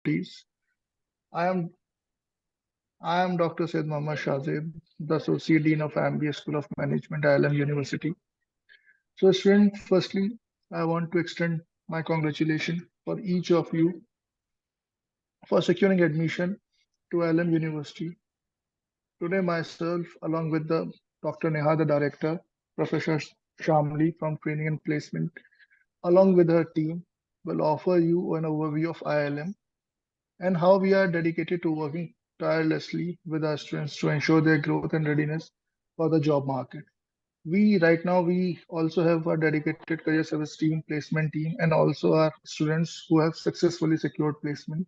Expertise. I am I am Dr. Syed Mohammad Shazib, the Associate Dean of MBA School of Management, IIM University. So, student, firstly, I want to extend my congratulations for each of you for securing admission to IIM University. Today, myself, along with the Dr. Neha, the director, Professor Shamli from Training and Placement, along with her team, will offer you an overview of IIM and how we are dedicated to working tirelessly with our students to ensure their growth and readiness for the job market. We also have a dedicated career service team, placement team, and also our students who have successfully secured placement.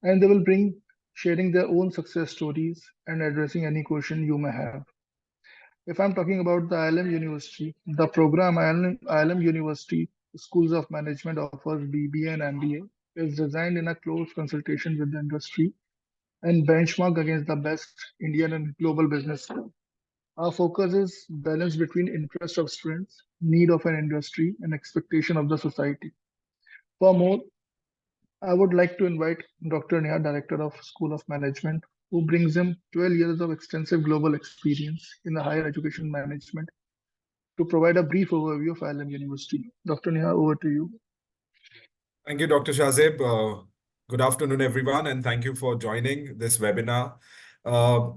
And they will bring sharing their own success stories and addressing any question you may have. If I'm talking about the ILM University, the program ILM University Schools of Management offers BBA and MBA is designed in a close consultation with the industry and benchmark against the best Indian and global business. Our focus is balance between interest of students, need of an industry, and expectation of the society. For more, I would like to invite Dr. Neha, Director of School of Management, who brings him 12 years of extensive global experience in the higher education management to provide a brief overview of ILM University. Dr. Neha, over to you. Thank you, Dr. Shazib. Good afternoon, everyone, and thank you for joining this webinar.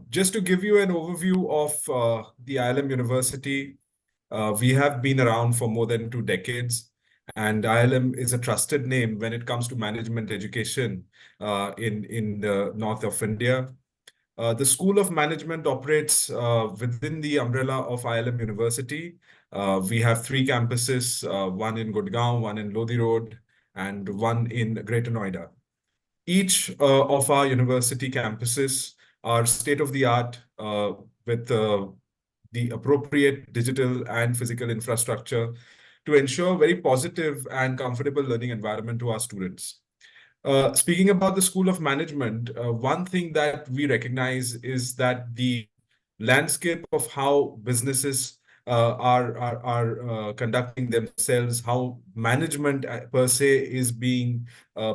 Just to give you an overview of the IIM University, we have been around for more than 2 decades, and IIM is a trusted name when it comes to management education in the north of India. The School of Management operates within the umbrella of IIM University. We have 3 campuses, one in Gurgaon, one in Lodi Road, and one in Greater Noida. Each of our university campuses are state-of-the-art with the appropriate digital and physical infrastructure to ensure very positive and comfortable learning environment to our students. Speaking about the School of Management, one thing that we recognize is that the landscape of how businesses are conducting themselves, how management per se is being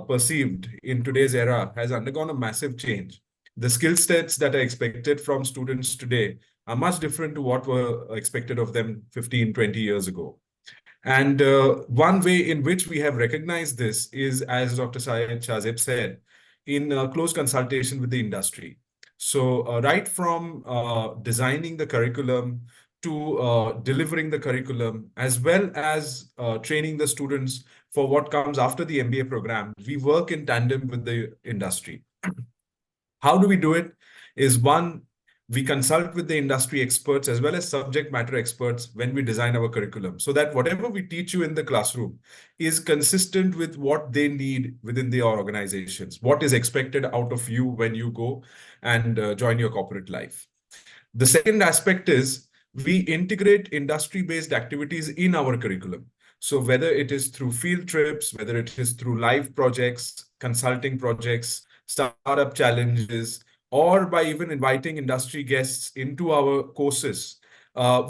perceived in today's era has undergone a massive change. The skill sets that are expected from students today are much different to what were expected of them 15, 20 years ago. And one way in which we have recognized this is, as Dr. Syed Shazib said, in close consultation with the industry. So right from designing the curriculum to delivering the curriculum, as well as training the students for what comes after the MBA program, we work in tandem with the industry. How do we do it? Is one, we consult with the industry experts as well as subject matter experts when we design our curriculum, so that whatever we teach you in the classroom is consistent with what they need within their organizations, what is expected out of you when you go and join your corporate life. The second aspect is we integrate industry-based activities in our curriculum. So whether it is through field trips, whether it is through live projects, consulting projects, startup challenges, or by even inviting industry guests into our courses,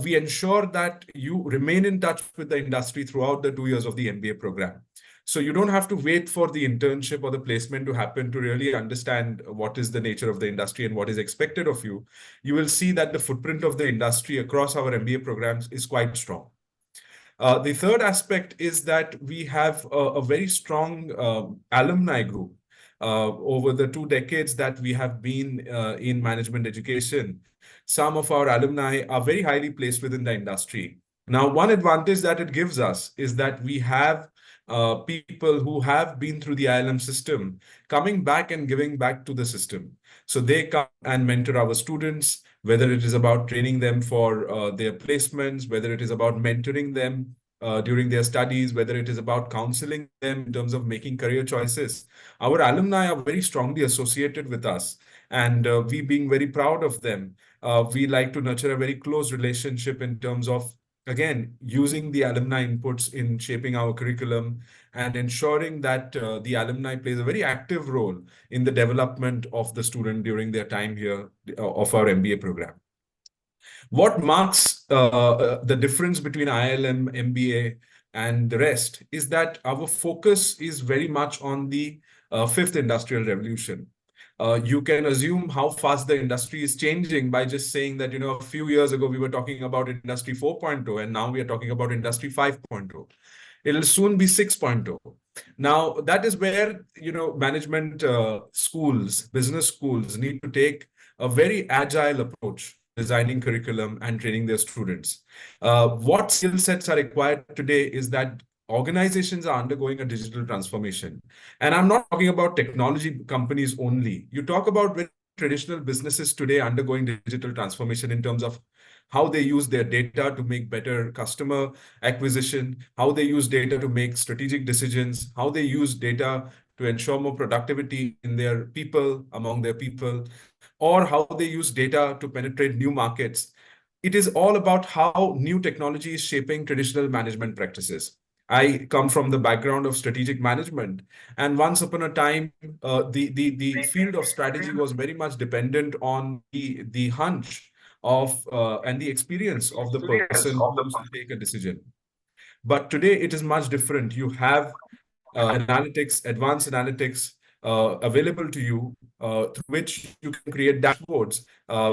we ensure that you remain in touch with the industry throughout the 2 years of the MBA program. So you don't have to wait for the internship or the placement to happen to really understand what is the nature of the industry and what is expected of you. You will see that the footprint of the industry across our MBA programs is quite strong. The third aspect is that we have a very strong alumni group. Over the 2 decades that we have been in management education, some of our alumni are very highly placed within the industry. Now, one advantage that it gives us is that we have people who have been through the IIM system coming back and giving back to the system. So they come and mentor our students, whether it is about training them for their placements, whether it is about mentoring them during their studies, whether it is about counseling them in terms of making career choices. Our alumni are very strongly associated with us, and we being very proud of them, we like to nurture a very close relationship in terms of, again, using the alumni inputs in shaping our curriculum and ensuring that the alumni plays a very active role in the development of the student during their time here of our MBA program. What marks the difference between IIM, MBA, and the rest is that our focus is very much on the fifth industrial revolution. You can assume how fast the industry is changing by just saying that, a few years ago, we were talking about Industry 4.0, and now we are talking about Industry 5.0. It'll soon be 6.0. Now, that is where, management schools, business schools need to take a very agile approach to designing curriculum and training their students. What skill sets are required today is that organizations are undergoing a digital transformation. And I'm not talking about technology companies only. You talk about very traditional businesses today undergoing digital transformation in terms of how they use their data to make better customer acquisition, how they use data to make strategic decisions, how they use data to ensure more productivity in their people, among their people, or how they use data to penetrate new markets. It is all about how new technology is shaping traditional management practices. I come from the background of strategic management, and once upon a time, the field of strategy was very much dependent on the hunch of and the experience of the person who used to take a decision. But today it is much different. You have analytics, advanced analytics available to you through which you can create dashboards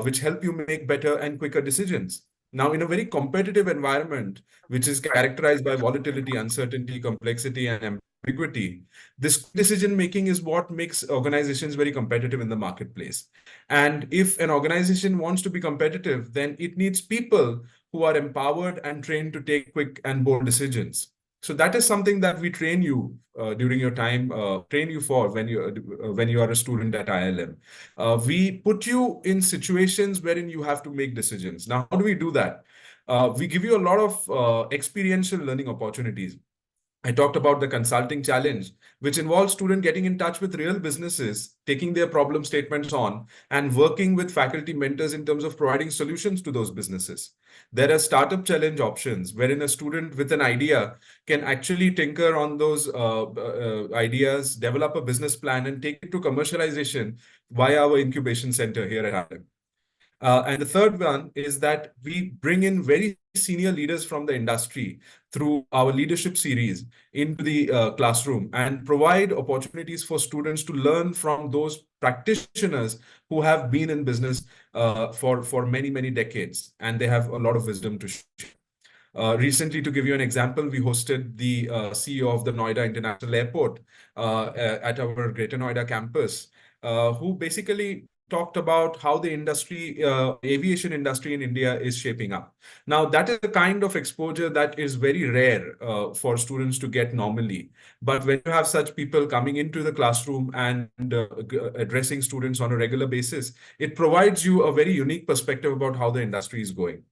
which help you make better and quicker decisions. Now, in a very competitive environment, which is characterized by volatility, uncertainty, complexity, and ambiguity, this decision making is what makes organizations very competitive in the marketplace. And if an organization wants to be competitive, then it needs people who are empowered and trained to take quick and bold decisions. So that is something that we train you during your time, train you for when you are a student at IILM. We put you in situations wherein you have to make decisions. Now, how do we do that? We give you a lot of experiential learning opportunities. I talked about the consulting challenge, which involves students getting in touch with real businesses, taking their problem statements on, and working with faculty mentors in terms of providing solutions to those businesses. There are startup challenge options, wherein a student with an idea can actually tinker on those ideas, develop a business plan, and take it to commercialization via our incubation center here at IIM. And the third one is that we bring in very senior leaders from the industry through our leadership series into the classroom and provide opportunities for students to learn from those practitioners who have been in business for many, many decades, and they have a lot of wisdom to share. Recently, to give you an example, we hosted the CEO of the Noida International Airport at our Greater Noida campus, who basically talked about how the industry, aviation industry in India is shaping up. Now, that is the kind of exposure that is very rare for students to get normally. But when you have such people coming into the classroom and addressing students on a regular basis, it provides you a very unique perspective about how the industry is going.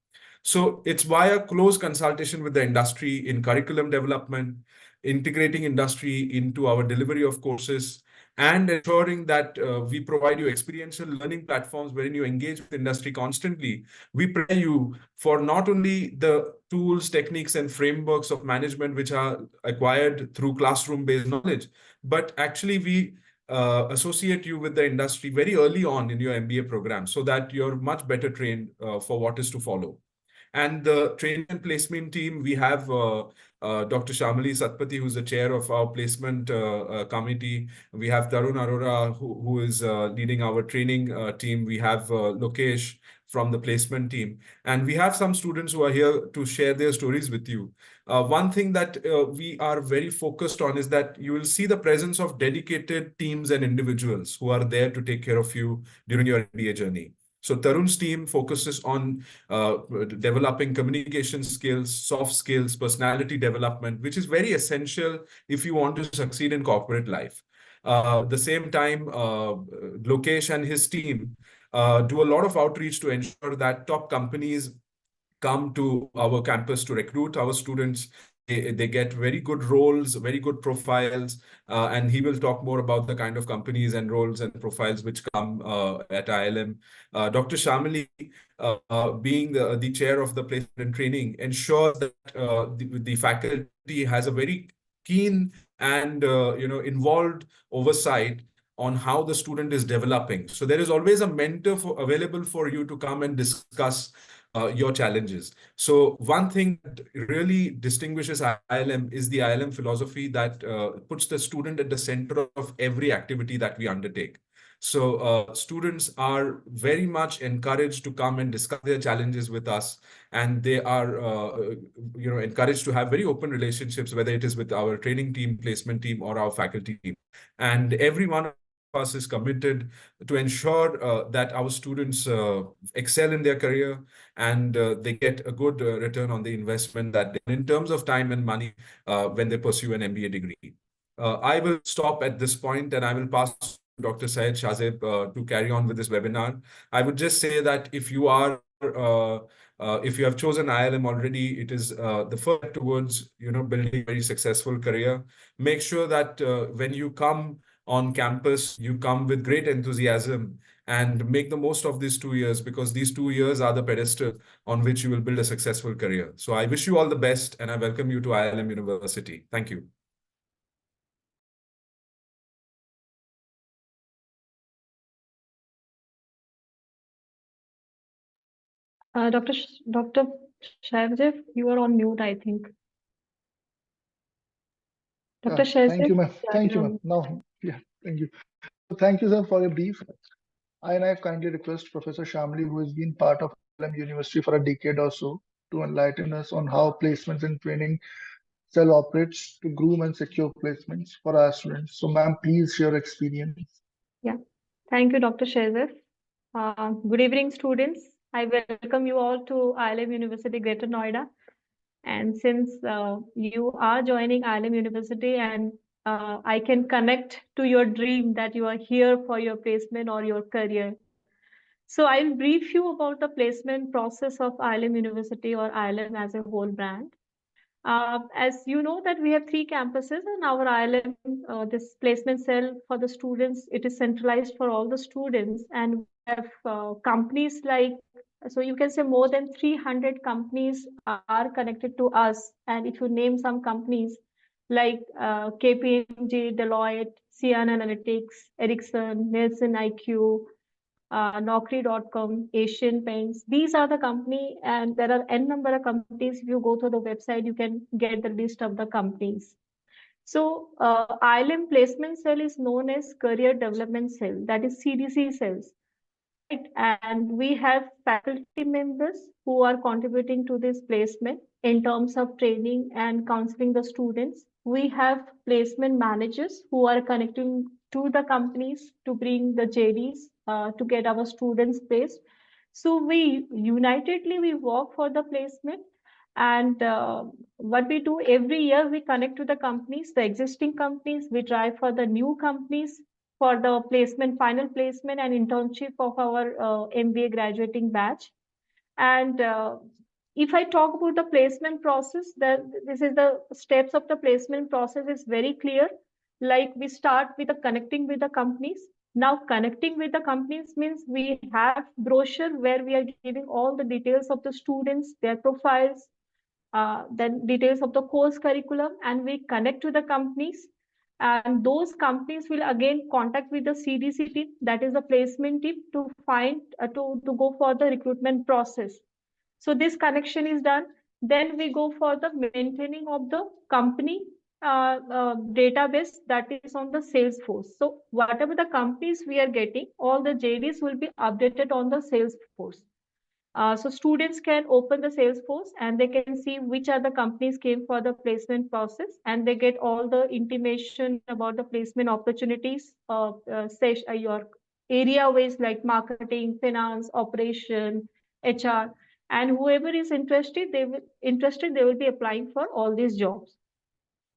So it's via close consultation with the industry in curriculum development, integrating industry into our delivery of courses, and ensuring that we provide you experiential learning platforms wherein you engage with industry constantly. We prepare you for not only the tools, techniques, and frameworks of management which are acquired through classroom-based knowledge, but actually we associate you with the industry very early on in your MBA program so that you're much better trained for what is to follow. And the training and placement team, we have Dr. Shamali Satpathy, who's the chair of our placement committee. We have Tarun Arora, who is leading our training team. We have Lokesh from the placement team. And we have some students who are here to share their stories with you. One thing that we are very focused on is that you will see the presence of dedicated teams and individuals who are there to take care of you during your MBA journey. So Tarun's team focuses on developing communication skills, soft skills, personality development, which is very essential if you want to succeed in corporate life. At the same time, Lokesh and his team do a lot of outreach to ensure that top companies come to our campus to recruit our students. They get very good roles, very good profiles, and he will talk more about the kind of companies and roles and profiles which come at IILM. Dr. Shamali, being the chair of the placement and training, ensures that the faculty has a very keen and involved oversight on how the student is developing. So there is always a mentor available for you to come and discuss your challenges. So one thing that really distinguishes IILM is the IILM philosophy that puts the student at the center of every activity that we undertake. So students are very much encouraged to come and discuss their challenges with us, and they are encouraged to have very open relationships, whether it is with our training team, placement team, or our faculty team. And every one of us is committed to ensure that our students excel in their career, and they get a good return on the investment that they, in terms of time and money, when they pursue an MBA degree. I will stop at this point and I will pass to Dr. Syed Shazib to carry on with this webinar. I would just say that if you have chosen IILM already, it is the first step towards building a very successful career. Make sure that when you come on campus, you come with great enthusiasm and make the most of these 2 years, because these 2 years are the pedestal on which you will build a successful career. So I wish you all the best and I welcome you to IILM University. Thank you. Dr. Shaivjev, you are on mute, I think. Dr. Thank you, Shaivjev? ma'am. Yeah, Thank you're you, on ma'am. mute. Now, yeah, thank you. So thank you, sir, for your brief. I and I kindly request Professor Shamli, who has been part of IIM University for a decade or so, to enlighten us on how placements and training cell operates to groom and secure placements for our students. So, ma'am, please share experience. Yeah. Thank you, Dr. Shaivjev. Good evening, students. I welcome you all to IIM University, Greater Noida. And since you are joining IIM University, and I can connect to your dream that you are here for your placement or your career. So I'll brief you about the placement process of IIM University or IIM as a whole brand. As you know that we have 3 campuses and our IIM, this placement cell for the students, it is centralized for all the students, and we have companies like, so you can say more than 300 companies are connected to us. And if you name some companies like KPMG, Deloitte, Cian Analytics, Ericsson, Nielsen IQ, Naukri.com, Asian Paints. These are the company, and there are n number of companies. If you go to the website, you can get the list of the companies. So ILM placement cell is known as career development cell, that is CDC cells, right? And we have faculty members who are contributing to this placement in terms of training and counseling the students. We have placement managers who are connecting to the companies to bring the JDs to get our students placed. So we unitedly we work for the placement, and what we do every year, we connect to the companies, the existing companies, we try for the new companies for the placement, final placement and internship of our MBA graduating batch. And if I talk about the placement process, that this is the steps of the placement process is very clear. Like we start with the connecting with the companies. Now connecting with the companies means we have brochure where we are giving all the details of the students, their profiles, then details of the course curriculum, and we connect to the companies. And those companies will again contact with the CDC team, that is the placement team, to find to go for the recruitment process. So this connection is done. Then we go for the maintaining of the company database, that is on the Salesforce. So whatever the companies we are getting, all the JDs will be updated on the Salesforce. So students can open the Salesforce and they can see which are the companies came for the placement process, and they get all the intimation about the placement opportunities of your area ways like marketing, finance, operation, HR, and whoever is interested, they will be applying for all these jobs.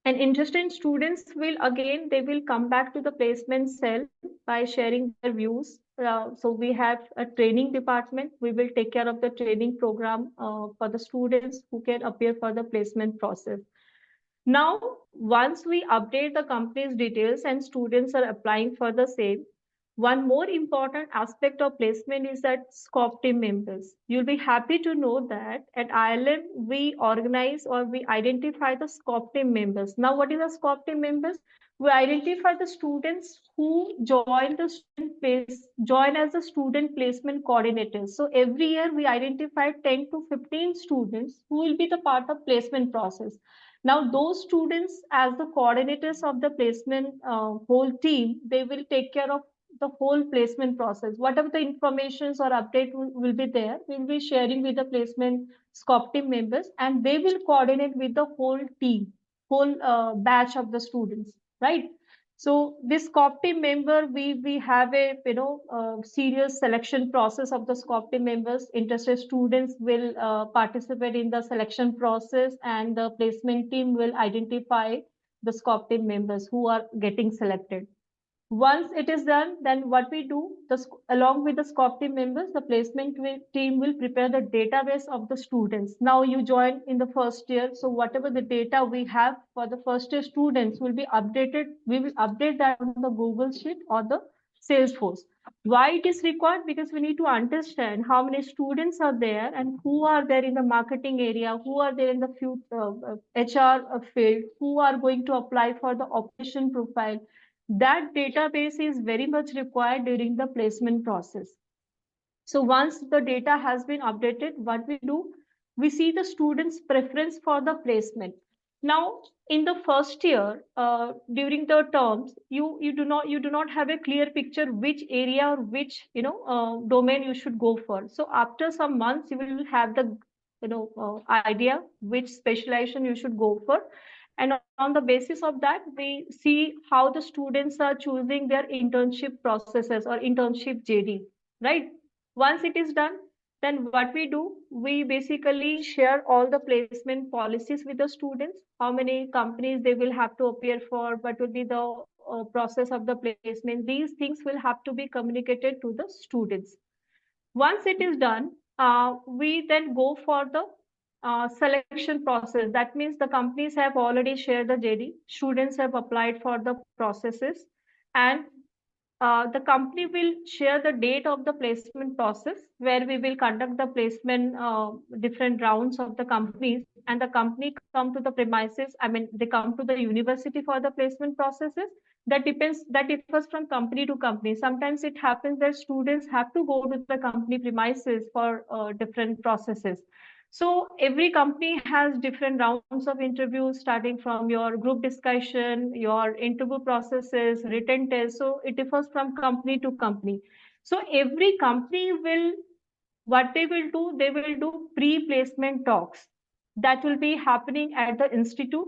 And interested students will again, they will come back to the placement cell by sharing their views. So we have a training department. We will take care of the training program for the students who can appear for the placement process. Now, once we update the company's details and students are applying for the same, one more important aspect of placement is that SCOP team members. You'll be happy to know that at IILM, we organize or we identify the SCOP team members. Now, what is a SCOP team members? we identify the students who join as the student placement coordinators. So every year we identify 10 to 15 students who will be the part of placement process. Now those students, as the coordinators of the placement whole team, they will take care of the whole placement process. Whatever the informations or update will be there, we'll be sharing with the placement SCOP team members, and they will coordinate with the whole team, whole batch of the students, right? So this SCOP team member, we have a serious selection process of the SCOP team members. Interested students will participate in the selection process, and the placement team will identify the SCOP team members who are getting selected. Once it is done, then what we do, along with the SCOP team members, the placement team will prepare the database of the students. Now you join in the first year, so whatever the data we have for the first year students will be updated. We will update that on the Google Sheet or the Salesforce. Why it is required? Because we need to understand how many students are there and who are there in the marketing area, who are there in the HR field, who are going to apply for the operation profile. That database is very much required during the placement process. So once the data has been updated, what we do, we see the students' preference for the placement. Now, in the first year, during the terms, you do not have a clear picture which area or which domain you should go for. So after some months, you will have the idea which specialization you should go for, and on the basis of that, we see how the students are choosing their internship processes or internship JD, right? Once it is done, then what we do, we basically share all the placement policies with the students, how many companies they will have to appear for, what will be the process of the placement. These things will have to be communicated to the students. Once it is done, we then go for the selection process. That means the companies have already shared the JD, students have applied for the processes, and the company will share the date of the placement process where we will conduct the placement, different rounds of the companies, and the company come to the premises. I mean, they come to the university for the placement processes. That differs from company to company. Sometimes it happens that students have to go to the company premises for different processes. So every company has different rounds of interviews, starting from your group discussion, your interview processes, written tests. So it differs from company to company. So every company will, what they will do, they will do pre-placement talks that will be happening at the institute,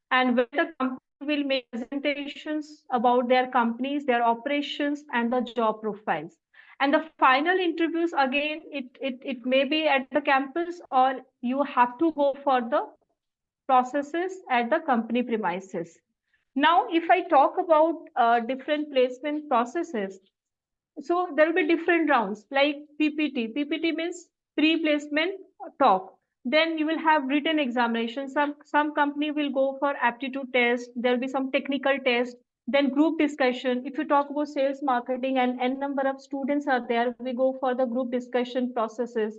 and where the company will make presentations about their companies, their operations, and the job profiles. And the final interviews, again, it may be at the campus, or you have to go for the processes at the company premises. Now, if I talk about different placement processes, so there will be different rounds like PPT. PPT means pre-placement talk. Then you will have written examination. Some company will go for aptitude test. There will be some technical test. Then group discussion. If you talk about sales marketing and n number of students are there, we go for the group discussion processes.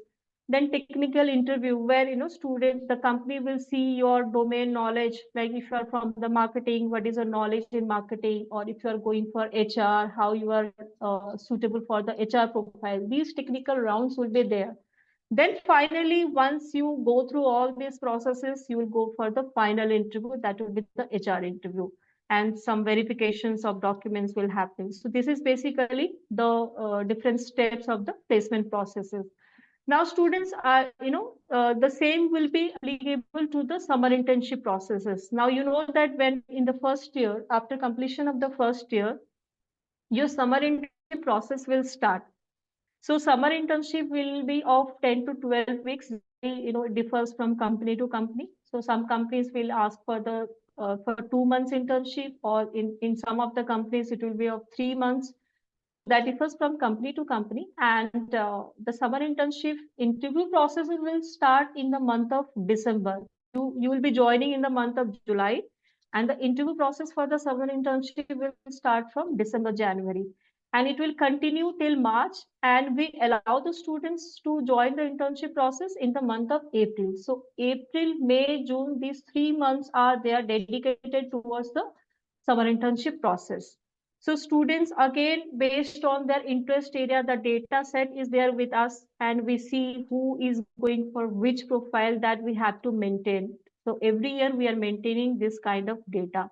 Then technical interview, where student, the company will see your domain knowledge, like if you are from the marketing, what is your knowledge in marketing, or if you are going for HR, how you are suitable for the HR profile. These technical rounds will be there. Then finally, once you go through all these processes, you will go for the final interview. That will be the HR interview, and some verifications of documents will happen. So this is basically the different steps of the placement processes. Now students are, the same will be applicable to the summer internship processes. Now you know that when in the first year, after completion of the first year, your summer internship process will start. So summer internship will be of 10 to 12 weeks. It differs from company to company. So some companies will ask for the for 2 months internship, or in some of the companies it will be of 3 months. That differs from company to company. And the summer internship interview process will start in the month of December. You will be joining in the month of July, and the interview process for the summer internship will start from December, January, and it will continue till March. And we allow the students to join the internship process in the month of April. So April, May, June, these 3 months are, they are dedicated towards the summer internship process. So students, again, based on their interest area, the data set is there with us, and we see who is going for which profile that we have to maintain. So every year we are maintaining this kind of data.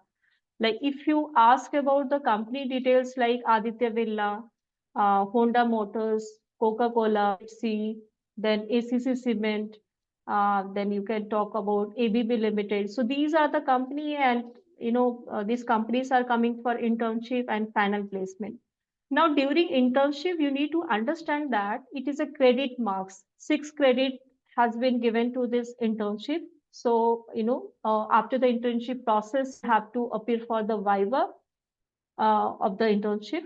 Like if you ask about the company details like Aditya Birla, Honda Motors, Coca-Cola, Pepsi, then ACC Cement, then you can talk about ABB Limited. So these are the company, and these companies are coming for internship and final placement. Now during internship, you need to understand that it is a credit marks. 6 credit has been given to this internship. So, after the internship process, you have to appear for the viva of the internship.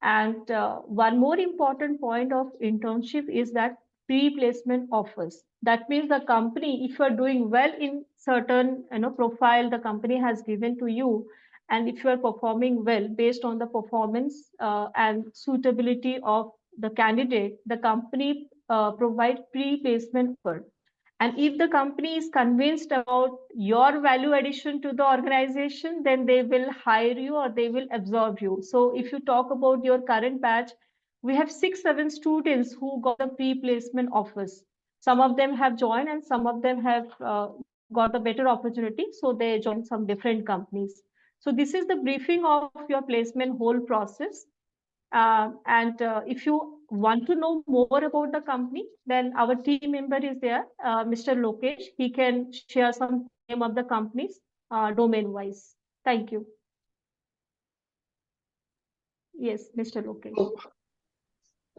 And one more important point of internship is that pre-placement offers. That means the company, if you are doing well in certain profile the company has given to you, and if you are performing well based on the performance and suitability of the candidate, the company provide pre-placement offer. And if the company is convinced about your value addition to the organization, then they will hire you or they will absorb you. So if you talk about your current batch, we have 6, 7 students who got the pre-placement offers. Some of them have joined and some of them have got a better opportunity. So they joined some different companies. So this is the briefing of your placement whole process. And if you want to know more about the company, then our team member is there, Mr. Lokesh. He can share some name of the companies domain-wise. Thank you. Yes, Mr. Lokesh. So,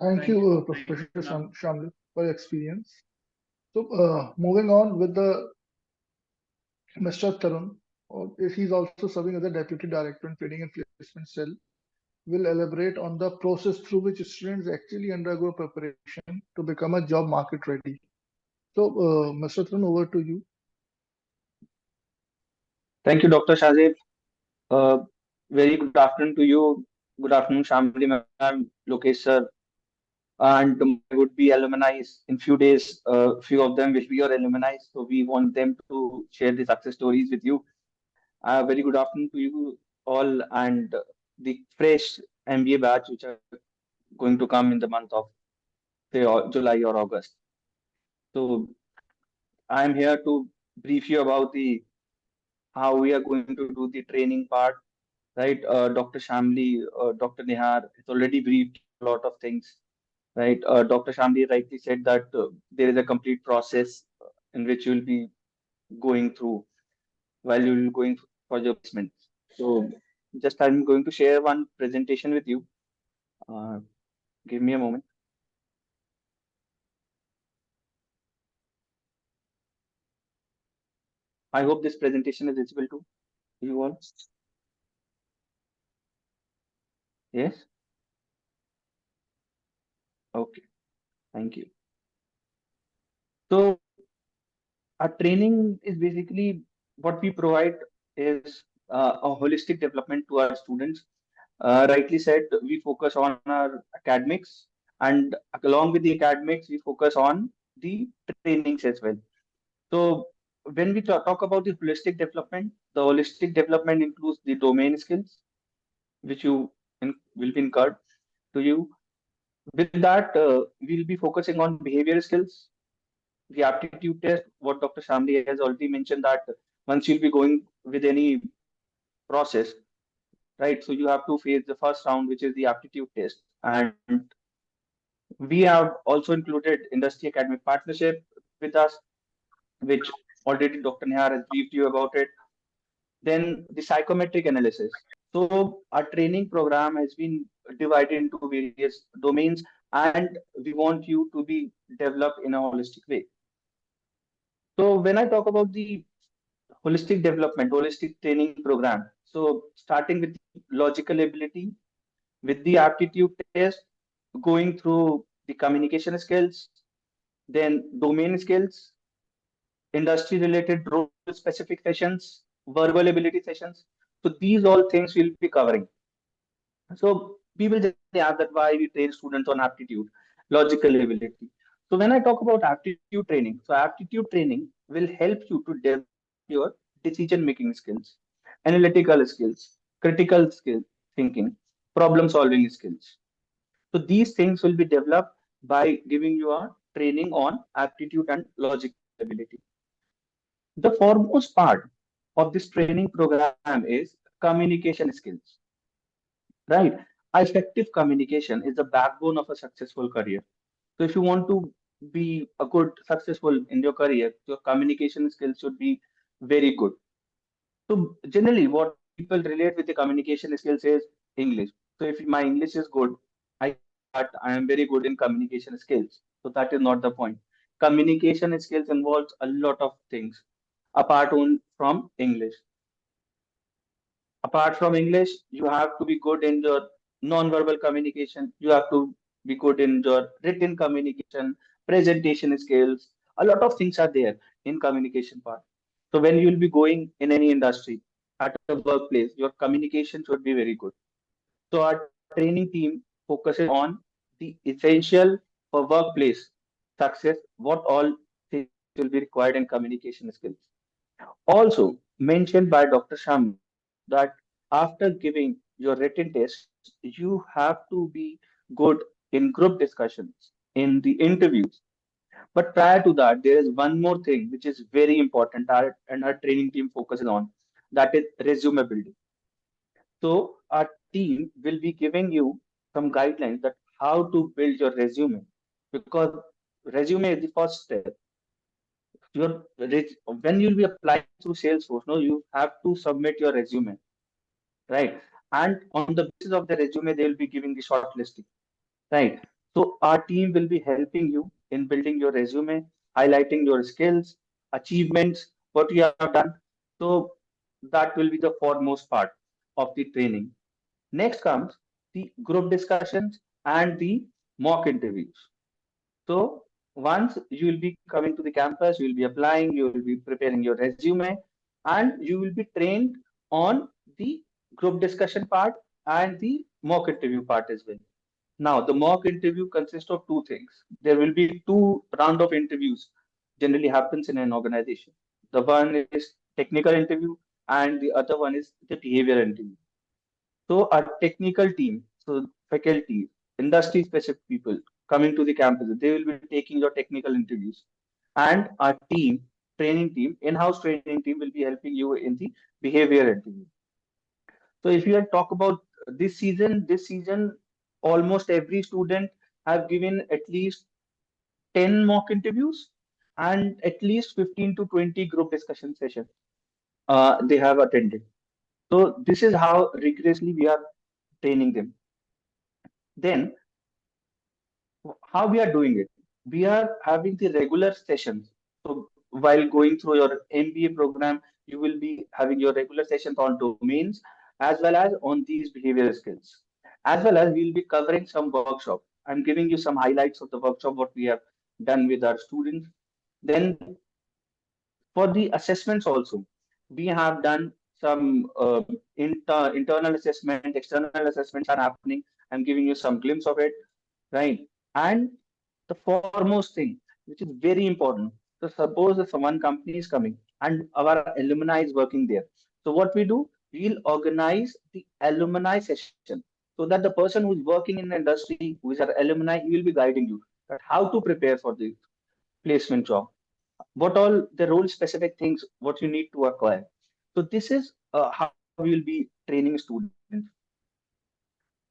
thank you, Professor Shamli, for your experience. So, moving on with the Mr. Tarun, he's also serving as the Deputy Director in Training and Placement Cell, will elaborate on the process through which students actually undergo preparation to become a job market ready. So, Mr. Tarun, over to you. Thank you, Dr. Shazib. Very good afternoon to you. Good afternoon, Shamli ma'am, Lokesh sir, and my would-be alumni. In few days, few of them will be your alumni, so we want them to share the success stories with you. Very good afternoon to you all, and the fresh MBA batch which are going to come in the month of say July or August. So I am here to brief you about the how we are going to do the training part, right? Dr. Shamli, Dr. Nihar has already briefed a lot of things, right? Dr. Shamli rightly said that there is a complete process in which you will be going through while you will going for your placement. So just I'm going to share one presentation with you. Give me a moment. I hope this presentation is visible to you all. Yes? Okay. Thank you. So our training is basically what we provide is a holistic development to our students. Rightly said, we focus on our academics, and along with the academics, we focus on the trainings as well. So when we talk about the holistic development includes the domain skills, which will be incurred to you. With that, we'll be focusing on behavioral skills, the aptitude test, what Dr. Shamli has already mentioned that once you'll be going with any process, right? So you have to face the first round, which is the aptitude test. And we have also included industry academic partnership with us, which already Dr. Nihar has briefed you about it. Then the psychometric analysis. So our training program has been divided into various domains, and we want you to be developed in a holistic way. So when I talk about the holistic training program, so starting with logical ability, with the aptitude test, going through the communication skills, then domain skills, industry related role specific sessions, verbal ability sessions. So these all things we'll be covering. So people just ask that why we train students on aptitude, logical ability. So when I talk about aptitude training, so aptitude training will help you to develop your decision making skills, analytical skills, critical skill thinking, problem solving skills. So these things will be developed by giving you a training on aptitude and logical ability. The foremost part of this training program is communication skills, right? Effective communication is the backbone of a successful career. So if you want to be a good successful in your career, your communication skills should be very good. So generally, what people relate with the communication skills is English. So if my English is good, I can say that I am very good in communication skills. So that is not the point. Communication skills involves a lot of things from English. Apart from English, you have to be good in your non-verbal communication. You have to be good in your written communication, presentation skills. A lot of things are there in communication part. So when you will be going in any industry, at a workplace, your communication should be very good. So our training team focuses on the essential for workplace success, what all things will be required in communication skills. Also mentioned by Dr. Shamil that after giving your written test, you have to be good in group discussions, in the interviews. But prior to that, there is one more thing which is very important and our training team focuses on, that is resume building. So our team will be giving you some guidelines that how to build your resume, because resume is the first step. When you'll be applying through Salesforce, no, you have to submit your resume, right? And on the basis of the resume, they will be giving the shortlisting, right? So our team will be helping you in building your resume, highlighting your skills, achievements, what you have done. So that will be the foremost part of the training. Next comes the group discussions and the mock interviews. So once you will be coming to the campus, you will be applying, you will be preparing your resume, and you will be trained on the group discussion part and the mock interview part as well. Now, the mock interview consists of two things. There will be two round of interviews generally happens in an organization. The one is technical interview and the other one is the behavior interview. So our technical team, so faculty, industry specific people coming to the campus, they will be taking your technical interviews. And our team, training team, in-house training team will be helping you in the behavior interview. So if you talk about this season, almost every student have given at least 10 mock interviews and at least 15 to 20 group discussion sessions they have attended. So this is how rigorously we are training them. Then how we are doing it? We are having the regular sessions. So while going through your MBA program, you will be having your regular sessions on domains as well as on these behavioral skills. As well as we'll be covering some workshop. I'm giving you some highlights of the workshop, what we have done with our students. Then for the assessments also, we have done some internal assessment, external assessments are happening. I'm giving you some glimpse of it, right? And the foremost thing, which is very important. So suppose if one company is coming and our alumni is working there. So what we do, we'll organize the alumni session so that the person who's working in the industry, who is our alumni, he will be guiding you that how to prepare for the placement job, what all the role specific things, what you need to acquire. So this is how we will be training students.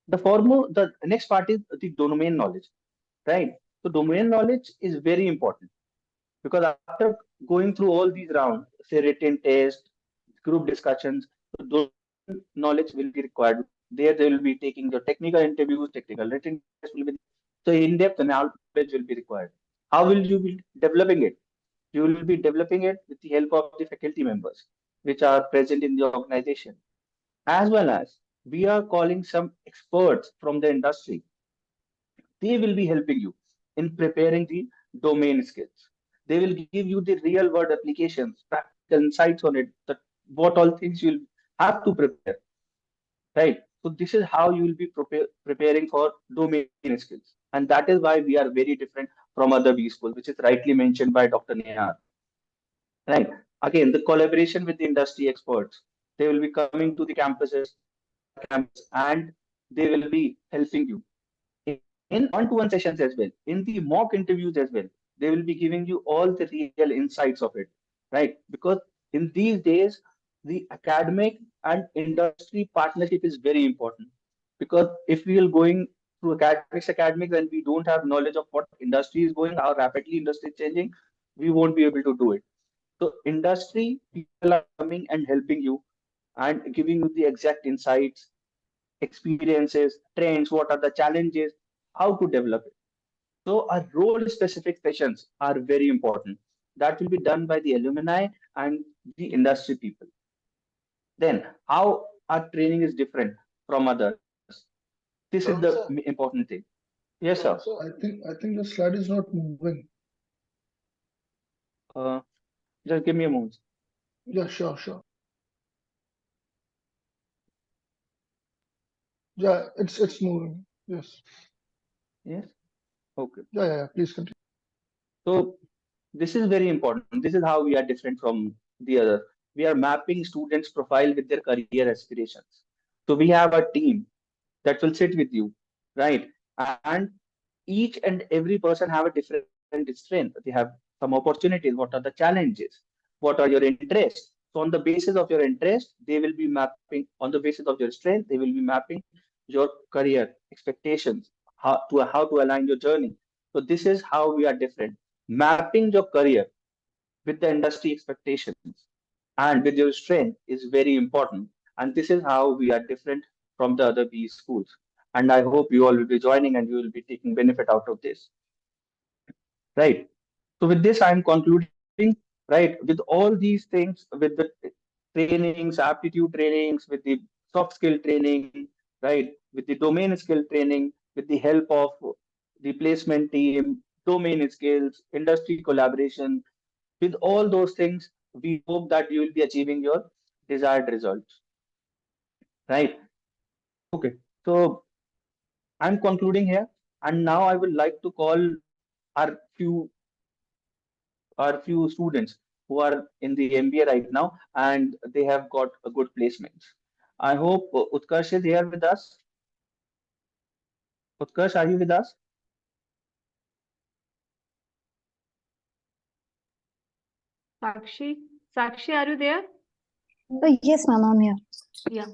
The next part is the domain knowledge, right? So domain knowledge is very important because after going through all these rounds, say written test, group discussions, so domain knowledge will be required. There they will be taking the technical interviews, technical written test will be, so in-depth knowledge will be required. How will you be developing it? You will be developing it with the help of the faculty members, which are present in the organization, as well as we are calling some experts from the industry. They will be helping you in preparing the domain skills. They will give you the real world applications, practical insights on it, that what all things you'll have to prepare, right? So this is how you will be preparing for domain skills. And that is why we are very different from other B schools, which is rightly mentioned by Dr. Nehar. Right. Again, the collaboration with the industry experts. They will be coming to the campuses. campus, and they will be helping you in one-to-one sessions as well, in the mock interviews as well. They will be giving you all the real insights of it, right? Because in these days, the academic and industry partnership is very important. Because if we are going through academics and we don't have knowledge of what industry is going, how rapidly industry is changing, we won't be able to do it. So industry people are coming and helping you and giving you the exact insights, experiences, trends, what are the challenges, how to develop it. So our role specific sessions are very important. That will be done by the alumni and the industry people. Then how our training is different from others. This is the Sir, important thing. Yes, sir. so I think the slide is not moving. Uh, just give me a moment. Yeah, sure, sure. Yeah, it's moving. Yes. Yes. Okay. Yeah. Please continue. So this is very important. This is how we are different from the other. We are mapping students' profile with their career aspirations. So we have a team that will sit with you, right? And each and every person have a different strength. They have some opportunities. What are the challenges? What are your interests? So on the basis of your interest, they will be mapping. On the basis of your strength, they will be mapping your career expectations, how to align your journey. So this is how we are different. Mapping your career with the industry expectations and with your strength is very important. And this is how we are different from the other B schools. And I hope you all will be joining and you will be taking benefit out of this. Right. So with this, I'm concluding, right, with all these things, with the trainings, aptitude trainings, with the soft skill training, right, with the domain skill training, with the help of the placement team, domain skills, industry collaboration, with all those things, we hope that you will be achieving your desired results, right? Okay. So I'm concluding here, and now I would like to call our few students who are in the MBA right now, and they have got a good placements. I hope Utkarsh is here with us. Utkarsh, are you with us? Sakshi, Sakshi, are you there? Yes, ma'am, I'm here. Yeah.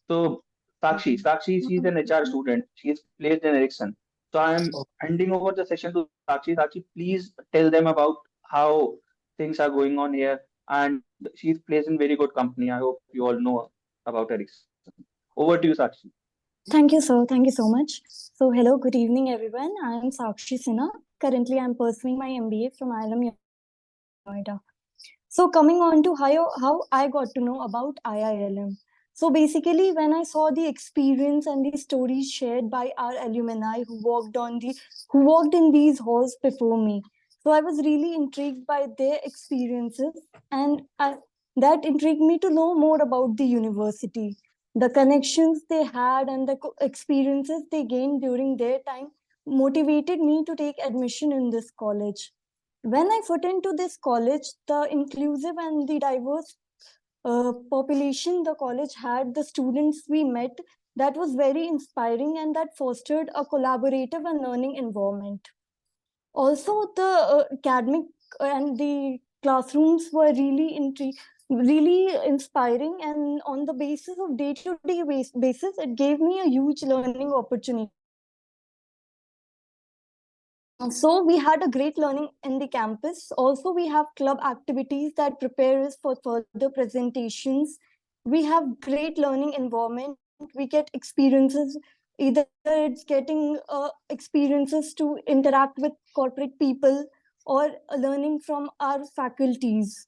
So Sakshi, she's an HR student. She is placed in Ericsson. So I'm handing over the session to Sakshi. Sakshi, please tell them about how things are going on here. And she's placed in very good company. I hope you all know about Ericsson. Over to you, Sakshi. Thank you, sir. Thank you so much. So, hello, good evening, everyone. I am Sakshi Sinha. Currently, I'm pursuing my MBA from IILM Noida. So, coming on to how I got to know about IILM. So, basically, when I saw the experience and the stories shared by our alumni who walked in these halls before me, so I was really intrigued by their experiences, and that intrigued me to know more about the university, the connections they had, and the experiences they gained during their time motivated me to take admission in this college. When I put into this college, the inclusive and the diverse population the college had, the students we met, that was very inspiring and that fostered a collaborative and learning environment. Also, the academic and the classrooms were really inspiring, and on the basis of day-to-day basis, it gave me a huge learning opportunity. So we had a great learning in the campus. Also, we have club activities that prepare us for further presentations. We have great learning environment. We get experiences. Either it's getting experiences to interact with corporate people or learning from our faculties.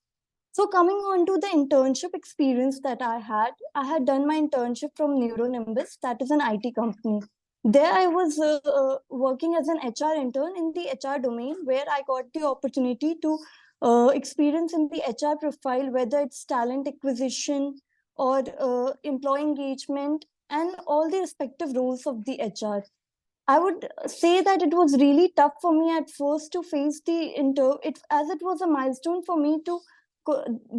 So coming on to the internship experience that I had done my internship from Neuronimbus, that is an IT company. There I was working as an HR intern in the HR domain, where I got the opportunity to experience in the HR profile, whether it's talent acquisition or employee engagement and all the respective roles of the HR. I would say that it was really tough for me at first to face as it was a milestone for me to,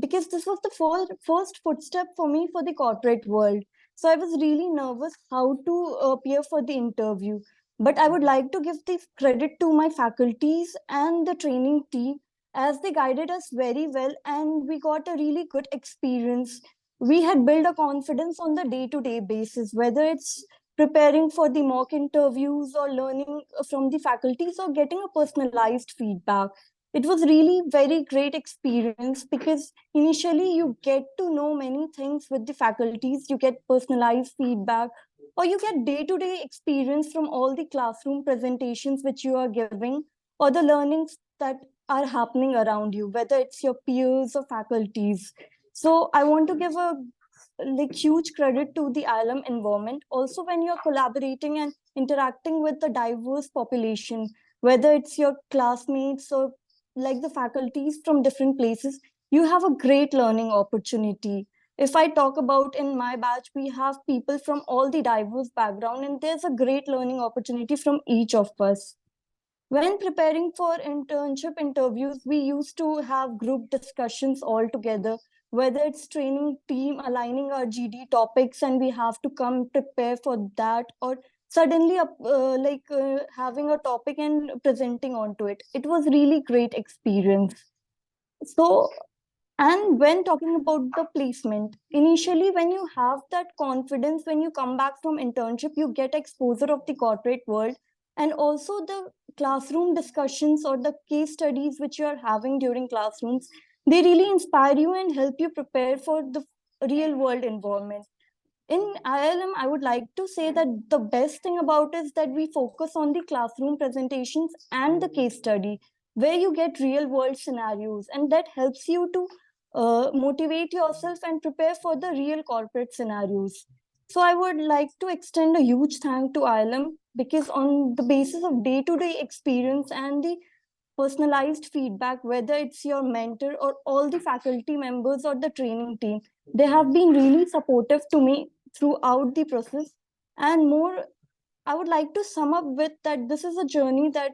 because this was the first footstep for me for the corporate world. So I was really nervous how to appear for the interview. But I would like to give the credit to my faculties and the training team, as they guided us very well and we got a really good experience. We had built a confidence on the day-to-day basis, whether it's preparing for the mock interviews or learning from the faculties or getting a personalized feedback. It was really very great experience because initially you get to know many things with the faculties, you get personalized feedback, or you get day-to-day experience from all the classroom presentations which you are giving, or the learnings that are happening around you, whether it's your peers or faculties. So I want to give a like huge credit to the IILM environment. Also, when you're collaborating and interacting with the diverse population, whether it's your classmates or like the faculties from different places, you have a great learning opportunity. If I talk about in my batch, we have people from all the diverse background, and there's a great learning opportunity from each of us. When preparing for internship interviews, we used to have group discussions all together, whether it's training team aligning our GD topics and we have to come prepare for that, or suddenly having a topic and presenting onto it. It was really great experience. So, and when talking about the placement, initially, when you have that confidence, when you come back from internship, you get exposure of the corporate world, and also the classroom discussions or the case studies which you are having during classrooms. They really inspire you and help you prepare for the real world environment. In IILM, I would like to say that the best thing about is that we focus on the classroom presentations and the case study, where you get real world scenarios, and that helps you to motivate yourself and prepare for the real corporate scenarios. So I would like to extend a huge thank to IILM, because on the basis of day-to-day experience and the personalized feedback, whether it's your mentor or all the faculty members or the training team, they have been really supportive to me throughout the process. And more, I would like to sum up with that this is a journey that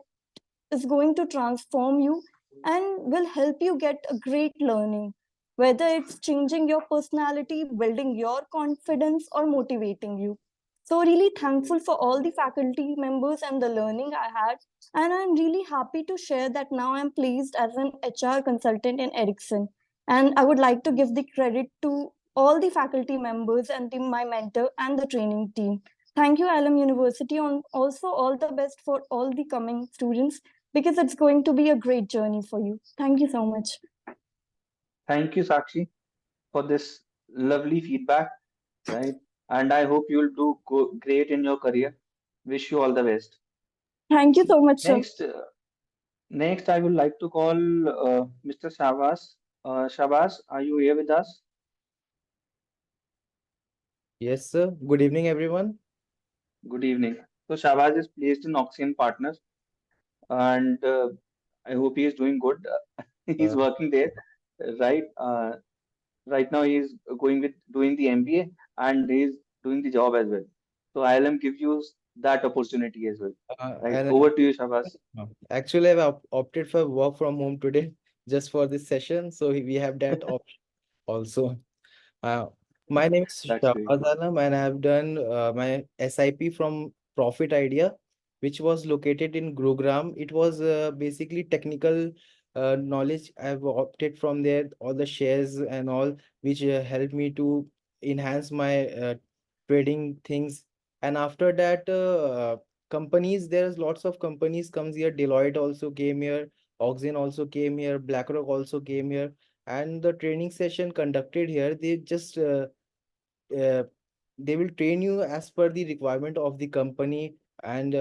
is going to transform you and will help you get a great learning, whether it's changing your personality, building your confidence, or motivating you. So, really thankful for all the faculty members and the learning I had. And I'm really happy to share that now I'm placed as an HR consultant in Ericsson. And I would like to give the credit to all the faculty members and my mentor and the training team. Thank you, IIM University, and also all the best for all the coming students, because it's going to be a great journey for you. Thank you so much. Thank you, Sakshi, for this lovely feedback, right? And I hope you'll do great in your career. Wish you all the best. Thank you so much, sir. Next, I would like to call Mr. Shabas. Shabas, are you here with us? Yes, sir. Good evening, everyone. Good evening. So Shabaz is placed in Oxygen Partners, and I hope he is doing good. He's Uh, working there, right? Right now, he's going with doing the MBA, and he's doing the job as well. So ILM gives you that opportunity as well, right? and Over to you, Shabaz. actually, I've opted for work from home today just for this session, so we have that option also. Uh, my name is That's great. Shahbaz Alam, and I have done my SIP from Profit Idea, which was located in Gurugram. It was basically technical knowledge. I've opted from there, all the shares and all, which helped me to enhance my trading things. And after that, companies, there's lots of companies comes here. Deloitte also came here. Oxygen also came here. BlackRock also came here, and the training session conducted here, uh, they will train you as per the requirement of the company, and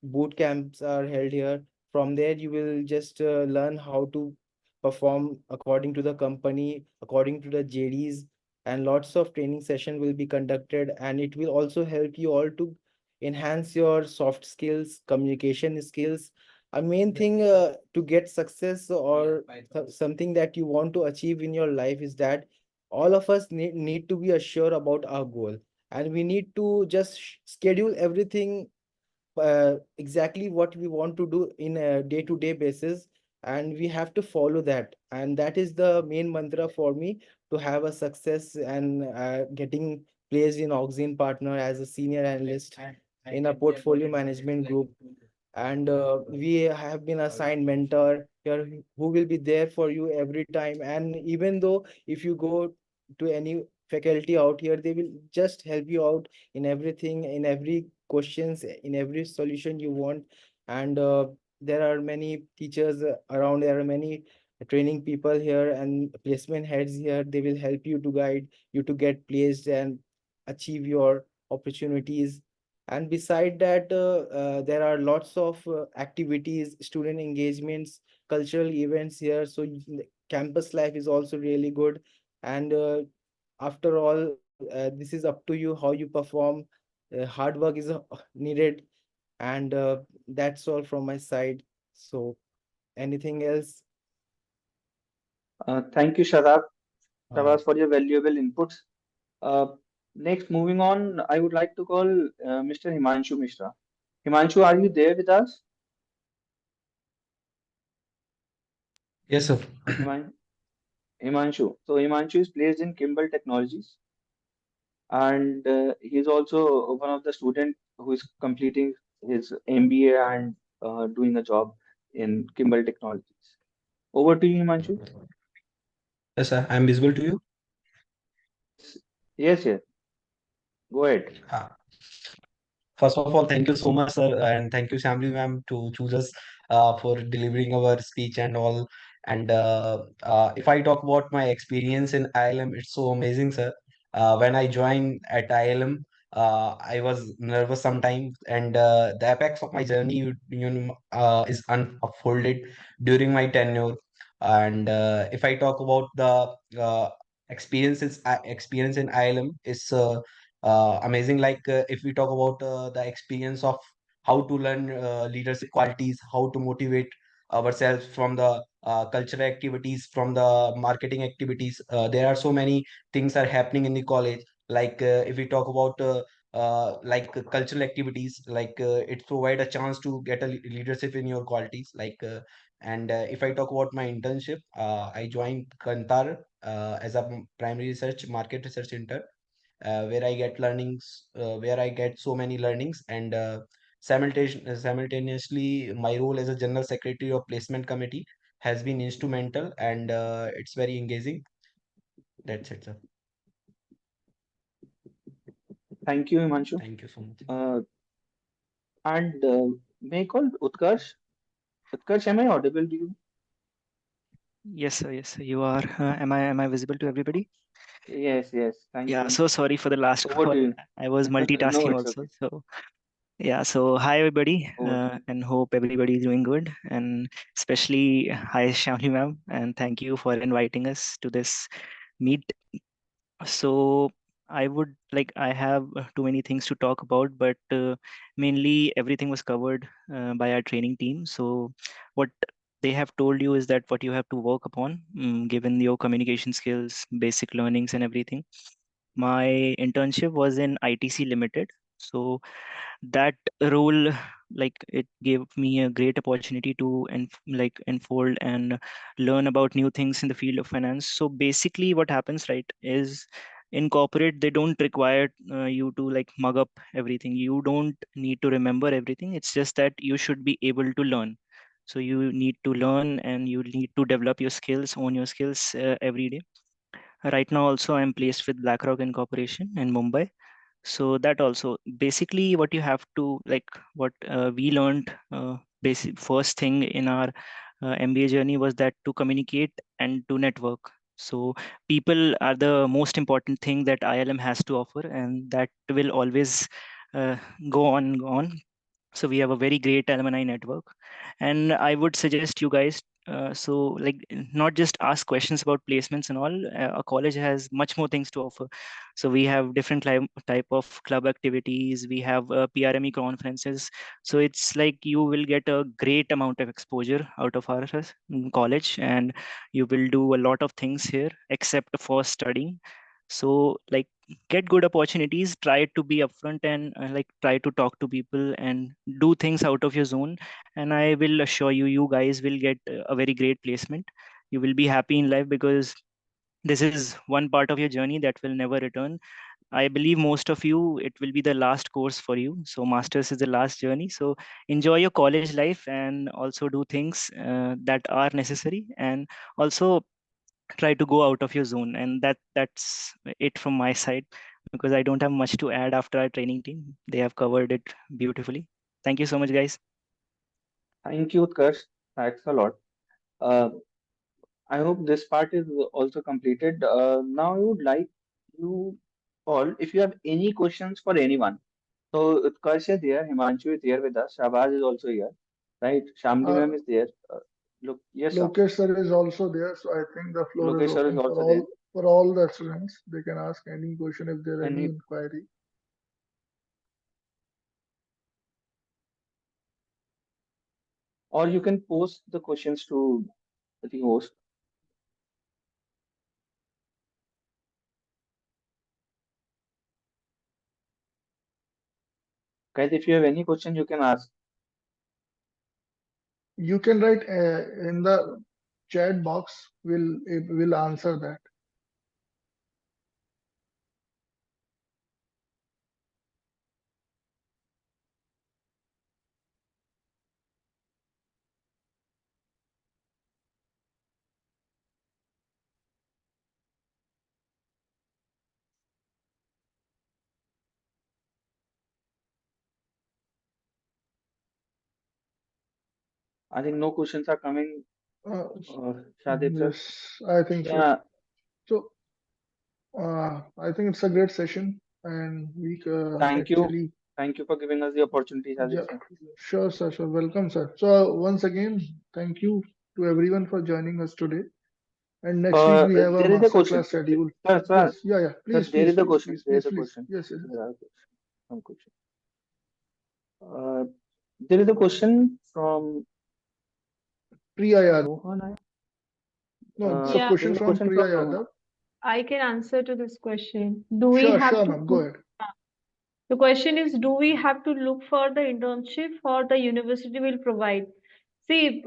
boot camps are held here. From there you will just learn how to perform according to the company, according to the JDs, and lots of training session will be conducted, and it will also help you all to enhance your soft skills, communication skills. A main thing to get success or something that you want to achieve in your life is that all of us need to be assured about our goal, and we need to just schedule everything exactly what we want to do in a day-to-day basis, and we have to follow that, and that is the main mantra for me to have a success and getting placed in Oxine Partner as a senior analyst in a portfolio management group. And we have been assigned mentor here who will be there for you every time. And even though if you go to any faculty out here, they will just help you out in everything, in every questions, in every solution you want. And there are many teachers around, there are many training people here and placement heads here. They will help you to guide you to get placed and achieve your opportunities. And beside that, there are lots of activities, student engagements, cultural events here. So campus life is also really good. And after all, this is up to you how you perform. Hard work is needed. And that's all from my side. So anything else? Thank you, Shadab, Uh, Shabazz, for your valuable inputs. Uh, Next, moving on, I would like to call Mr. Himanshu Mishra. Himanshu, are you there with us? Yes, sir. Himan Himanshu. So Himanshu is placed in Kimball Technologies, and he's also one of the students who is completing his MBA and doing a job in Kimball Technologies. Over to you, Himanshu. Yes, sir. I'm visible to you. Yes, yes. Go ahead. Uh, First of all, thank you so much, sir, and thank you, Shamli ma'am, to choose us for delivering our speech and all. And if I talk about my experience in IILM, it's so amazing, sir. When I joined at IILM, I was nervous sometimes, and the apex of my journey, is unfolded during my tenure. And if I talk about the experience in IILM, is amazing. Like if we talk about the experience of how to learn leadership qualities, how to motivate ourselves from the cultural activities, from the marketing activities. There are so many things are happening in the college. Like if we talk about cultural activities, like it provide a chance to get a leadership in your qualities. And if I talk about my internship, I joined Kantar as a primary research market research intern, where I get learnings, where I get so many learnings, and simultaneously, my role as a general secretary of placement committee has been instrumental, and it's very engaging. That's it, sir. Thank you, Himanshu. Thank you so much. And may I call Utkarsh? Utkarsh, am I audible to you? Yes, sir. Yes, sir. You are. Am I visible to everybody? Yes, yes. Thank Yeah. you. So sorry for the last Over call. to you. I was No, multitasking it's also. okay. So yeah. So hi everybody, Over to you. and hope everybody is doing good. And especially hi Shamli ma'am, and thank you for inviting us to this meet. So I have too many things to talk about, but mainly everything was covered by our training team. So what they have told you is that what you have to work upon, given your communication skills, basic learnings, and everything. My internship was in ITC Limited. So that role, like, it gave me a great opportunity to unfold and learn about new things in the field of finance. So basically what happens, right, is in corporate they don't require you to like mug up everything. You don't need to remember everything. It's just that you should be able to learn. So you need to learn and you need to develop your skills, own your skills every day. Right now also I'm placed with BlackRock Incorporation in Mumbai. So that also basically what you have to like, what we learned basic first thing in our MBA journey was that to communicate and to network. So people are the most important thing that ILM has to offer, and that will always uh, go on. So we have a very great alumni network, and I would suggest you guys, so like, not just ask questions about placements and all. A college has much more things to offer. So we have different type of club activities, we have PRME conferences. So it's like you will get a great amount of exposure out of our college, and you will do a lot of things here except for studying. So like, get good opportunities, try to be upfront, and like, try to talk to people and do things out of your zone. And I will assure you, you guys will get a very great placement. You will be happy in life, because this is one part of your journey that will never return. I believe most of you, it will be the last course for you. So masters is the last journey. So enjoy your college life and also do things that are necessary, and also try to go out of your zone. And that's it from my side, because I don't have much to add after our training team. They have covered it beautifully. Thank you so much, guys. Thank you, Utkarsh. Thanks a lot. Uh, I hope this part is also completed. Now I would like you all, if you have any questions for anyone. So Utkarsh is here, Himanshu is here with us, Shabaz is also here, right? Shamli Uh, ma'am is there. Look, yes, sir. Lokesh sir is also there, so I think the floor is Lokesh sir is open also there. for all the students. They can ask any question if there any Any, inquiry. or you can post the questions to the host. Guys, if you have any question, you can ask. You can write in the chat box. We'll answer that. I think no questions are coming. Uh, Shadip sir. yes, I think so. Yeah, So I think it's a great session, and we thank you. actually, Thank you for giving us the opportunity, Shadip yeah, sir. sure, sir, sure, welcome, sir. So once again, thank you to everyone for joining us today. And next week we have a There is a master question. class schedule. Sir, sir, Yes, yeah, yeah. sir, Please, there please, is a please, question. please, There is please, a please. question. Yes, yes, yes. There are some question. Uh, there is a question from Priya Yadav. Rohan. No, it's a Yeah, There question is a from question Priya from Rohan. Yadav. I can answer to this question. Do we Sure, have sure, to ma'am. Go ahead. The question is, do we have to look for the internship or the university will provide? See,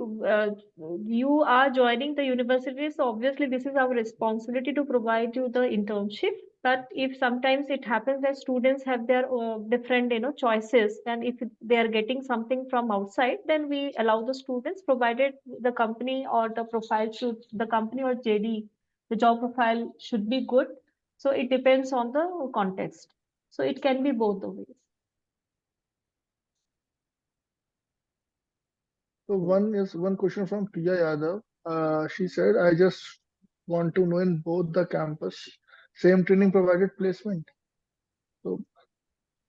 you are joining the university, so obviously this is our responsibility to provide you the internship. But if sometimes it happens that students have their different, choices, and if they are getting something from outside, then we allow the students, provided the company or the profile should, the company or JD, the job profile should be good. So it depends on the context. So it can be both the ways. So one question from Priya Yadav. She said, I just want to know in both the campus, same training provided placement. So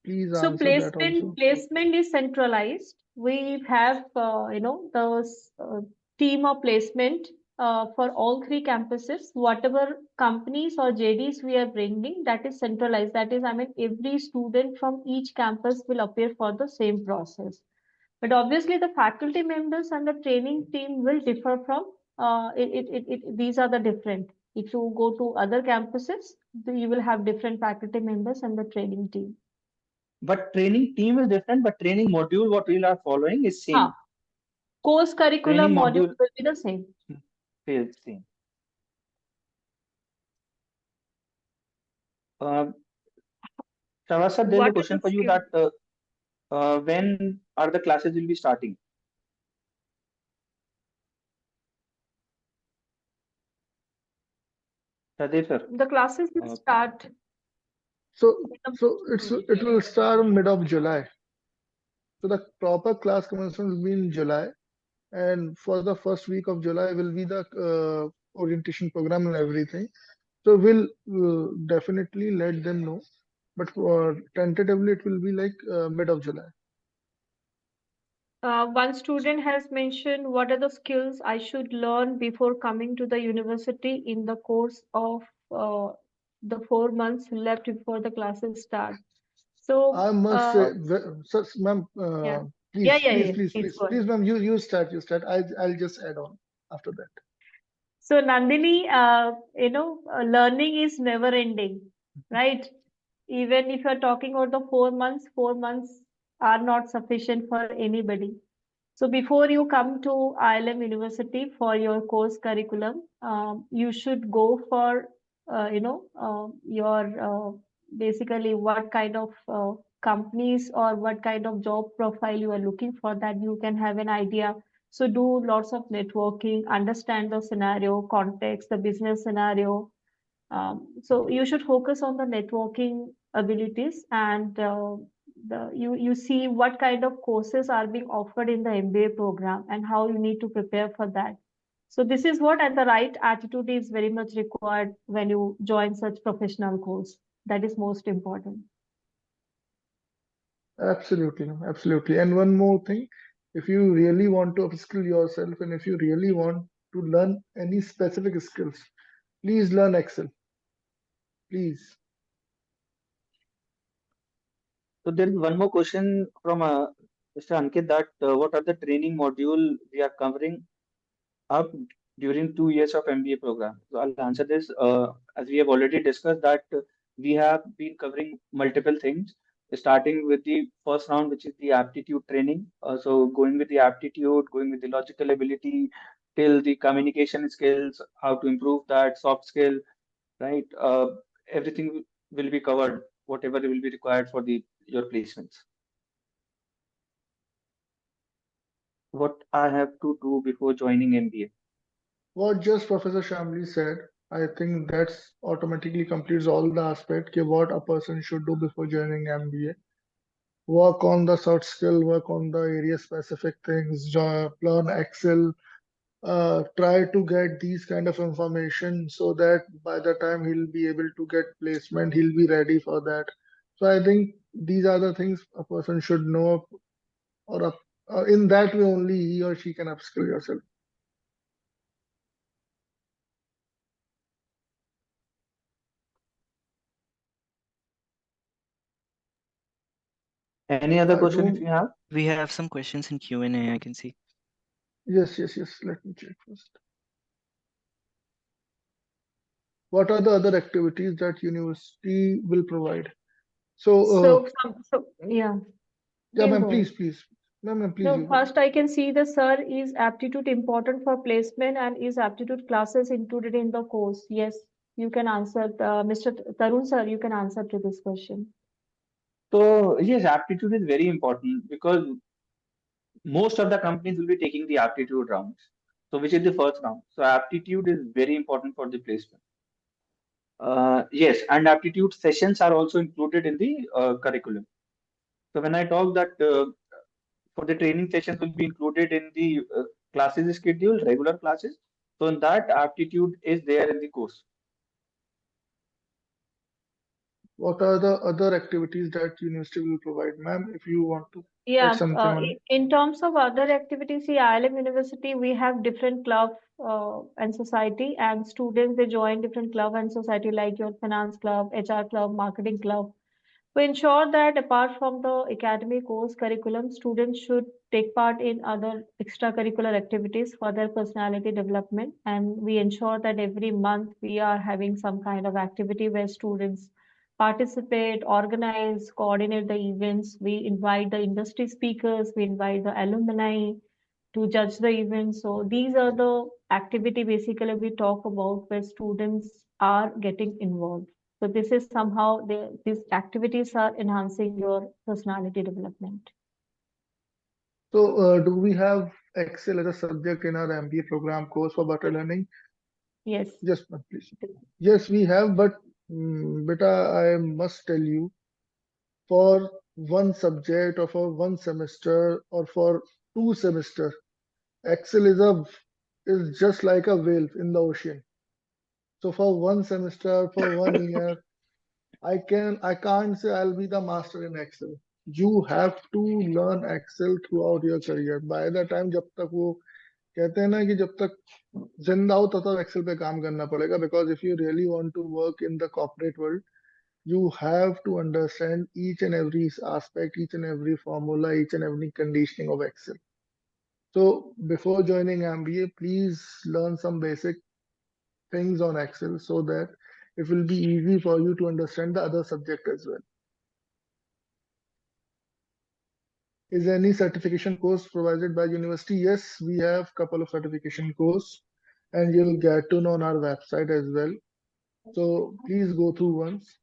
please So answer that also. placement is centralized. We have the team of placement for all three campuses. Whatever companies or JDs we are bringing, that is centralized. That is, I mean, every student from each campus will appear for the same process. But obviously, the faculty members and the training team will differ from. These are the different. If you go to other campuses, you will have different faculty members and the training team. But training team is different, but training module what we are following is same. Course curriculum Training module module will be the same. is same. Uh, Shavas sir, there is a What are question the for you skills? that when are the classes will be starting? Shadip sir. The classes will start. So it will start in mid of July. So the proper class commencement will be in July, and for the first week of July will be the orientation program and everything. So we'll definitely let them know, but tentatively it will be like mid of July. One student has mentioned what are the skills I should learn before coming to the university in the course of the 4 months left before the classes start. So, I must say, ma'am, yeah, please, please, yeah. please, Please please, go ahead. please, ma'am, you start, you start. I'll just add on after that. So, Nandini, learning is never ending, right? Even if you're talking about the 4 months, 4 months are not sufficient for anybody. So before you come to IILM University for your course curriculum, you should go for, your basically what kind of companies or what kind of job profile you are looking for, that you can have an idea. So do lots of networking, understand the scenario, context, the business scenario. So you should focus on the networking abilities, and you see what kind of courses are being offered in the MBA program and how you need to prepare for that. So this is what, and the right attitude is very much required when you join such professional course. That is most important. Absolutely, absolutely. And one more thing, if you really want to upskill yourself and if you really want to learn any specific skills, please learn Excel. Please. So there is one more question from Mr. Ankit, that what are the training module we are covering up during 2 years of MBA program? So I'll answer this. As we have already discussed that we have been covering multiple things, starting with the first round, which is the aptitude training. So going with the aptitude, going with the logical ability, till the communication skills, how to improve that, soft skill, right? Everything will be covered, whatever will be required for your placements. What I have to do before joining MBA? What just Professor Shamli said, I think that's automatically completes all the aspect of what a person should do before joining MBA. Work on the soft skill, work on the area specific things, learn Excel, try to get these kind of information so that by the time he'll be able to get placement, he'll be ready for that. So I think these are the things a person should know, or in that way only he or she can upskill yourself. Any other I question if don't. you have? We have some questions in Q&A, I can see. Yes, yes, yes. Let me check first. What are the other activities that university will provide? So, Yeah, yeah, please ma'am, go ahead. please. Ma'am, please, No, you go ahead. first I can see the sir, is aptitude important for placement and is aptitude classes included in the course? Yes, you can answer. Mr. Tarun sir, you can answer to this question. So yes, aptitude is very important because most of the companies will be taking the aptitude rounds. So which is the first round. So aptitude is very important for the placement. Yes, and aptitude sessions are also included in the curriculum. So when I talk that for the training sessions will be included in the classes schedule, regular classes. So in that aptitude is there in the course. What are the other activities that university will provide, ma'am? If you want to add Yeah, something on it. in terms of other activities, see, IILM University, we have different club and society, and students, they join different club and society like your finance club, HR club, marketing club. To ensure that apart from the academic course curriculum, students should take part in other extracurricular activities for their personality development. And we ensure that every month we are having some kind of activity where students participate, organize, coordinate the events. We invite the industry speakers, we invite the alumni to judge the event. So these are the activity basically we talk about where students are getting involved. So this is somehow these activities are enhancing your personality development. So, do we have Excel as a subject in our MBA program course for better learning? Yes. Yes, ma'am, please. Yes, we have, but beta, I must tell you, for one subject or for one semester or for 2 semesters, Excel is just like a whale in the ocean. So for one semester, for 1 year, I can't say I'll be the master in Excel. You have to learn Excel throughout your career. By the time जब तक वो कहते हैं ना कि जब तक जिंदा हो तब तक Excel पे काम करना पड़ेगा, because if you really want to work in the corporate world, you have to understand each and every aspect, each and every formula, each and every conditioning of Excel. So before joining MBA, please learn some basic things on Excel so that it will be easy for you to understand the other subject as well. Is there any certification course provided by university? Yes, we have couple of certification course, and you'll get to know on our website as well. So please go through once.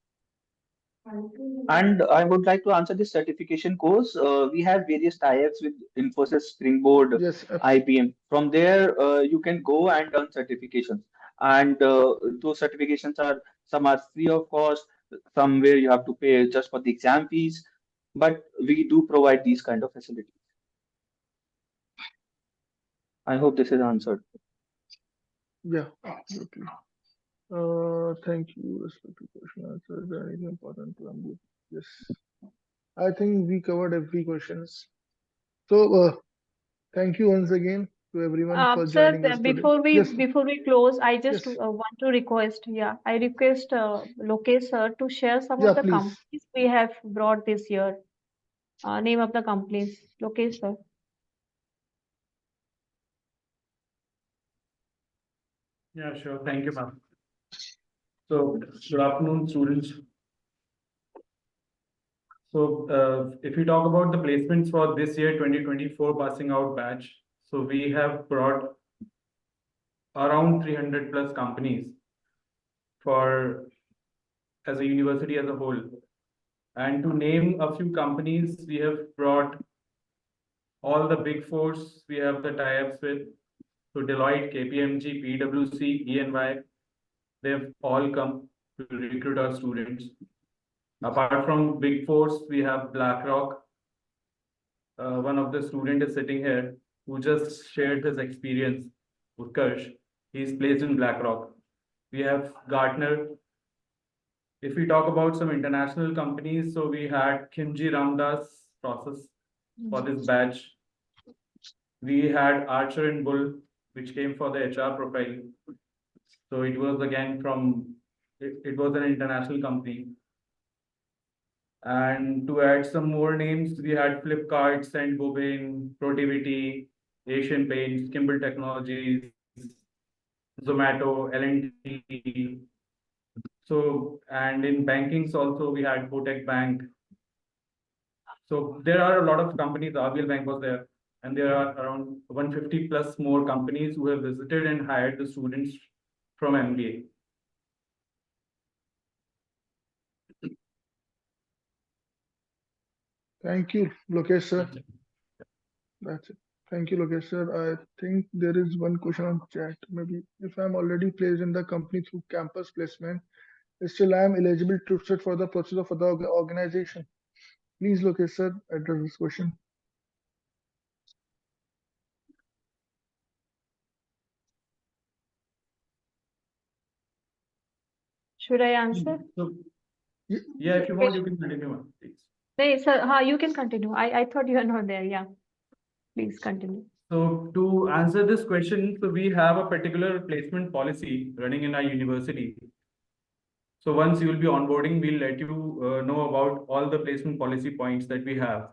And I would like to answer this certification course. We have various tie-ups with Infosys, Springboard, Yes, IBM. From there, you can go and earn certifications. And those certifications are, some are free of cost, somewhere you have to pay just for the exam fees. But we do provide these kind of facilities. I hope this is answered. yeah, absolutely. Thank you. Respective question answer. Is there anything important to MBA? Yes, I think we covered every questions. So, thank you once again to everyone for Sir, joining us today. Yes, before we close, I just yes, want to request, I request Lokesh sir to share some yeah, of the please. companies we have brought this year. Name of the companies, Lokesh sir. Yeah, sure. Thank you, ma'am. So, good afternoon, students. So, if we talk about the placements for this year, 2024 passing out batch, so we have brought around 300 plus companies for as a university as a whole. And to name a few companies, we have brought all the big fours we have the tie-ups with. So Deloitte, KPMG, PwC, EY, they've all come to recruit our students. Apart from big fours, we have BlackRock. One of the student is sitting here who just shared his experience. Utkarsh, he's placed in BlackRock. We have Gartner. If we talk about some international companies, so we had Kimji Ramdas process for this batch. We had Archer and Bull, which came for the HR profile. So it was again from, it was an international company. And to add some more names, we had Flipkart, Saint-Gobain, Protiviti, Asian Paints, Kimball Technologies, Zomato, L&T. So, and in bankings also, we had Kotak Bank. So there are a lot of companies, RBL Bank was there, and there are around 150 plus more companies who have visited and hired the students from MBA. Thank you, Lokesh sir. That's it. Thank you, Lokesh sir. I think there is one question on chat. Maybe if I'm already placed in the company through campus placement, still I am eligible to sit for the process of other organization. Please, Lokesh sir, address this question. Should I answer? So, Ye- yeah, if you want, you can continue, please. No, sir, you can continue. I thought you are not there. Yeah, please continue. So to answer this question, so we have a particular placement policy running in our university. So once you will be onboarding, we'll let you know about all the placement policy points that we have.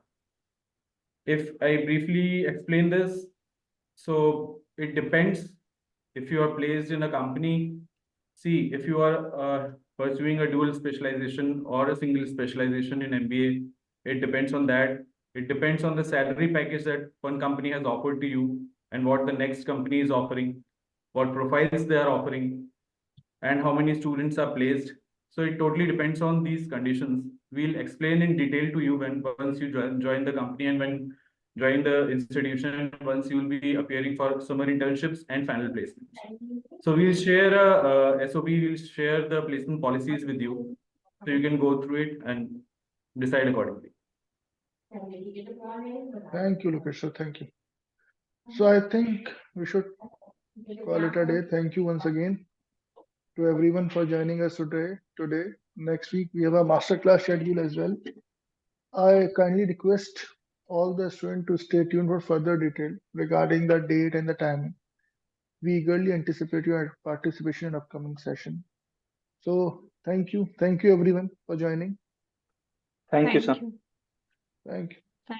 If I briefly explain this, so it depends if you are placed in a company. See, if you are pursuing a dual specialization or a single specialization in MBA, it depends on that. It depends on the salary package that one company has offered to you and what the next company is offering, what profiles they are offering, and how many students are placed. So it totally depends on these conditions. We'll explain in detail to you when once you join the company and when join the institution, once you will be appearing for summer internships and final placements. So we'll share a SOP, we'll share the placement policies with you. So you can go through it and decide accordingly. Thank you, Lokesh sir. Thank you. So I think we should call it a day. Thank you once again to everyone for joining us today. Next week we have a masterclass schedule as well. I kindly request all the students to stay tuned for further detail regarding the date and the timing. We eagerly anticipate your participation in upcoming session. So thank you everyone for joining. Thank you, Thank sir. you. Thank you.